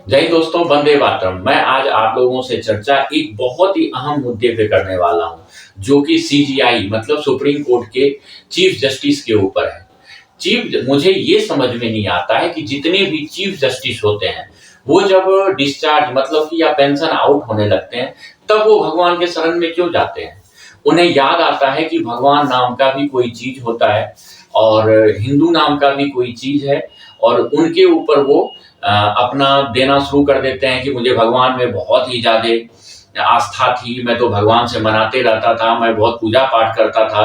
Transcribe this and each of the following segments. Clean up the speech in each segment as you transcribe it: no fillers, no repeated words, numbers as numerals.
जय हिंद दोस्तों, वंदे मातरम। मैं आज आप लोगों से चर्चा एक बहुत ही अहम मुद्दे पे करने वाला हूं, जो कि सीजीआई मतलब सुप्रीम कोर्ट के चीफ जस्टिस के ऊपर है। मुझे ये समझ में नहीं आता है कि जितने भी चीफ जस्टिस होते हैं, वो जब डिस्चार्ज मतलब कि या पेंशन आउट होने लगते हैं, तब वो भगवान के शरण में क्यों जाते हैं? उन्हें याद आता है कि भगवान नाम का भी कोई चीज होता है और हिंदू नाम का भी कोई चीज है, और उनके ऊपर वो अपना देना शुरू कर देते हैं कि मुझे भगवान में बहुत ही ज्यादा आस्था थी, मैं तो भगवान से मनाते रहता था, मैं बहुत पूजा पाठ करता था,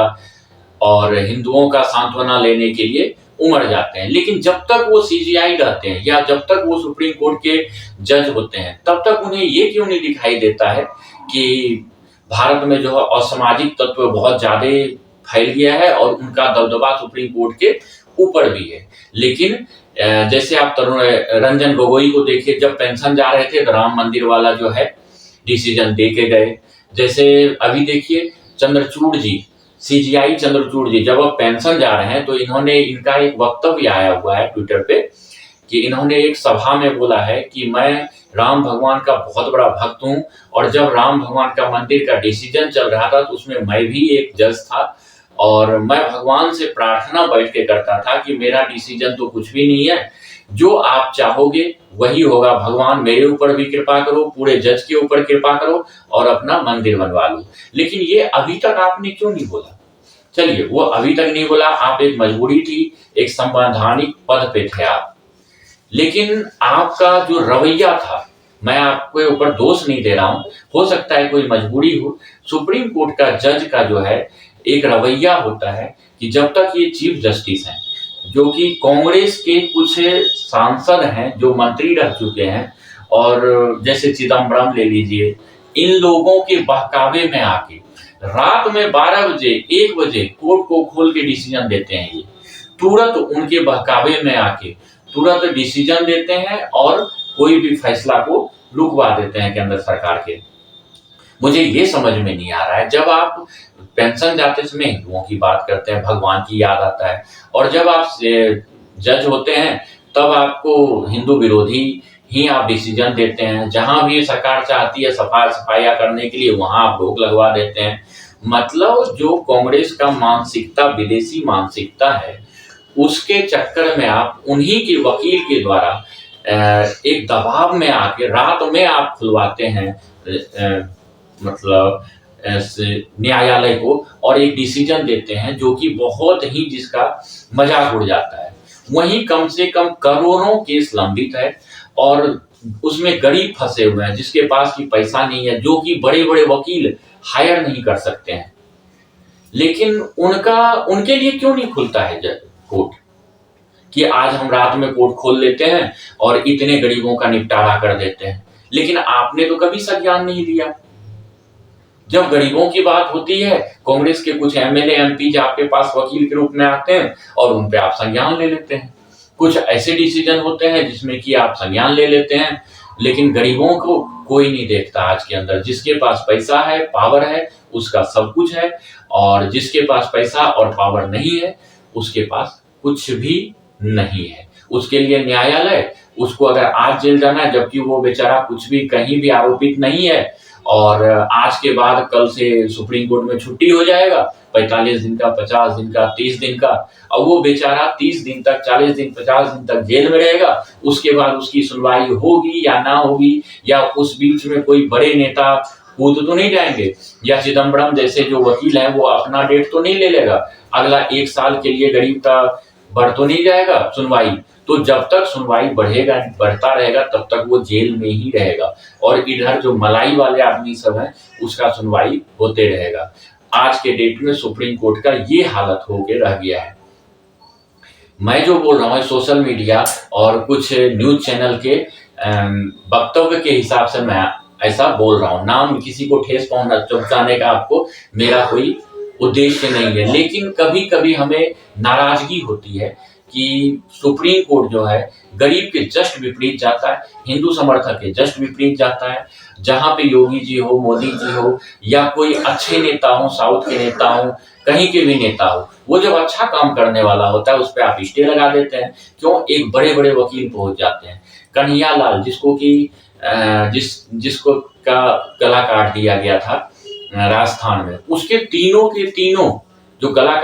और हिंदुओं का सांत्वना लेने के लिए उमड़ जाते हैं। लेकिन जब तक वो सीजीआई रहते हैं या जब तक वो सुप्रीम कोर्ट के जज होते हैं, तब तक उन्हें ये क्यों नहीं दिखाई देता है कि भारत में जो है असामाजिक तत्व बहुत ज्यादा फैल गया है और उनका दबदबा सुप्रीम कोर्ट के ऊपर भी है। लेकिन जैसे आप तरुण रंजन गोगोई को देखिए, जब पेंशन जा रहे थे तो राम मंदिर वाला जो है डिसीजन दे के गए। जैसे अभी देखिए चंद्रचूड़ जी, सीजीआई चंद्रचूड़ जी, जब अब पेंशन जा रहे हैं तो इनका एक वक्तव्य आया हुआ है ट्विटर पे कि इन्होंने एक सभा में बोला है कि मैं राम भगवान का बहुत बड़ा भक्त हूं, और जब राम भगवान का मंदिर का डिसीजन चल रहा था तो उसमें मैं भी एक जज था, और मैं भगवान से प्रार्थना बैठ के करता था कि मेरा डिसीजन तो कुछ भी नहीं है, जो आप चाहोगे वही होगा, भगवान मेरे ऊपर भी कृपा करो, पूरे जज के ऊपर कृपा करो और अपना मंदिर बनवा लो। लेकिन ये अभी तक आपने क्यों नहीं बोला? चलिए, वो अभी तक नहीं बोला, आप एक मजबूरी थी, एक संवैधानिक पद पे थे आप। लेकिन आपका जो रवैया था, मैं आपके ऊपर दोष नहीं दे रहा हूं, हो सकता है कोई मजबूरी हो। सुप्रीम कोर्ट का जज का जो है एक रवैया होता है कि जब तक ये चीफ जस्टिस हैं, जो कि कांग्रेस के कुछ सांसद हैं जो मंत्री रह चुके हैं, और जैसे चिदम्बरम ले लीजिए, इन लोगों के बहकावे में आके रात में 12 बजे 1 बजे कोर्ट को खोल के डिसीजन देते हैं। ये तुरंत उनके बहकावे में आके तुरंत डिसीजन देते हैं और कोई भी फैसला को रुकवा देते हैं केंद्र सरकार के। मुझे ये समझ में नहीं आ रहा है, जब आप पेंशन जाते समय हिंदुओं की बात करते हैं, भगवान की याद आता है, और जब आप जज होते हैं तब आपको हिंदू विरोधी ही आप डिसीजन देते हैं। जहां भी सरकार चाहती है सफाइया करने के लिए, वहां आप रोक लगवा देते हैं। मतलब जो कांग्रेस का मानसिकता विदेशी मानसिकता है, उसके चक्कर में आप उन्हीं के वकील के द्वारा एक दबाव में आके रात में आप खुलवाते हैं मतलब न्यायालय को, और एक डिसीजन देते हैं जो कि बहुत ही जिसका मजाक उड़ जाता है। वहीं कम से कम करोड़ों केस लंबित है और उसमें गरीब फंसे हुए हैं जिसके पास की पैसा नहीं है, जो कि बड़े बड़े वकील हायर नहीं कर सकते हैं। लेकिन उनके लिए क्यों नहीं खुलता है कोर्ट कि आज हम रात में कोर्ट खोल लेते हैं और इतने गरीबों का निपटारा कर देते हैं? लेकिन आपने तो कभी संज्ञान नहीं लिया। जब गरीबों की बात होती है, कांग्रेस के कुछ एमएलए एमपी आपके पास वकील के रूप में आते हैं और उन पे आप संज्ञान ले लेते हैं। कुछ ऐसे डिसीजन होते हैं जिसमें कि आप संज्ञान ले लेते हैं, लेकिन गरीबों को कोई नहीं देखता। आज के अंदर जिसके पास पैसा है, पावर है, उसका सब कुछ है, और जिसके पास पैसा और पावर नहीं है, उसके पास कुछ भी नहीं है। उसके लिए न्यायालय, उसको अगर आज जेल जाना है, जबकि वो बेचारा कुछ भी कहीं भी आरोपित नहीं है, और आज के बाद कल से सुप्रीम कोर्ट में छुट्टी हो जाएगा, 45 दिन का, 50 दिन का, 30 दिन का, और वो बेचारा 30 दिन तक, 40 दिन, 50 दिन तक जेल में रहेगा। उसके बाद उसकी सुनवाई होगी या ना होगी, या उस बीच में कोई बड़े नेता कूद तो नहीं जाएंगे, या चिदम्बरम जैसे जो वकील हैं वो अपना डेट तो नहीं ले लेगा, अगला 1 साल के लिए गरीब का बढ़ तो नहीं जाएगा सुनवाई। तो जब तक सुनवाई बढ़ता रहेगा तब तक वो जेल में ही रहेगा, और इधर जो मलाई वाले आदमी सब हैं उसका सुनवाई होते रहेगा। आज के डेट में सुप्रीम कोर्ट का ये हालत होके रह गया है। मैं जो बोल रहा हूँ सोशल मीडिया और कुछ न्यूज चैनल के वक्तव्य के हिसाब से मैं ऐसा बोल रहा हूँ। नाम किसी को ठेस पहुंचाने का आपको मेरा कोई उद्देश्य नहीं है, लेकिन कभी कभी हमें नाराजगी होती है कि सुप्रीम कोर्ट जो है गरीब के जस्ट विपरीत जाता है, हिंदू समर्थक के जस्ट विपरीत जाता है। जहां पे योगी जी हो, मोदी जी हो, या कोई अच्छे नेता हो, साउथ के नेता हो, कहीं के भी नेता हो, वो जब अच्छा काम करने वाला होता है उस पर आप स्टे लगा देते हैं। क्यों? एक बड़े बड़े वकील पहुंच जाते हैं। कन्हैयालाल जिसको कि जिसको का गला काट दिया गया था राजस्थान में, उसके तीनों के तीनों जो गला